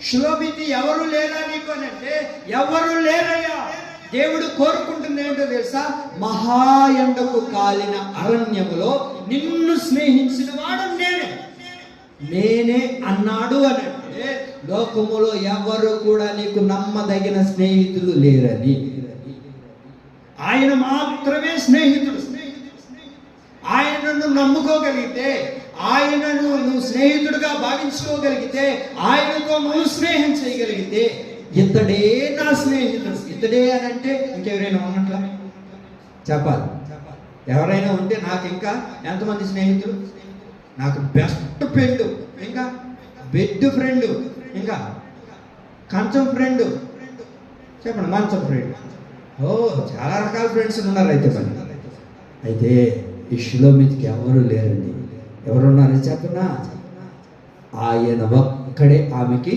షులోమితి ఎవరు లేరా నీకు అని అంటే ఎవరు లేరయ్యా. దేవుడు కోరుకుంటుంది ఏంటో తెలుసా? మహాయండకు కాలిన అరణ్యములో నిన్ను స్నేహించిన వాడు నేనే అన్నాడు అని అంటే లోకములో ఎవరు కూడా నీకు నమ్మదగిన స్నేహితులు లేరని. ఆయన మాత్రమే స్నేహితుడు. ఆయనను నమ్ముకోగలిగితే, ఆయనను నువ్వు స్నేహితుడిగా భావించుకోగలిగితే, ఆయనతో నువ్వు స్నేహం చేయగలిగితే ఇతడే నా స్నేహితుడు. ఇతడే అని అంటే ఇంకెవరైనా ఉన్నట్లా చెప్పాలి. ఎవరైనా ఉంటే నాకు ఇంకా ఎంతమంది స్నేహితులు? నాకు బెస్ట్ ఫ్రెండ్, ఇంకా బెడ్ ఫ్రెండ్, ఇంకా కంచం ఫ్రెండ్, చెప్పండి మంచం ఫ్రెండ్. ఓ చాలా రకాల ఫ్రెండ్స్ ఉన్నారు. అయితే ఈ షులోమితికి ఎవరు లేరండి. ఎవరున్నారని చెప్పనా? ఆయన ఒక్కడే ఆమెకి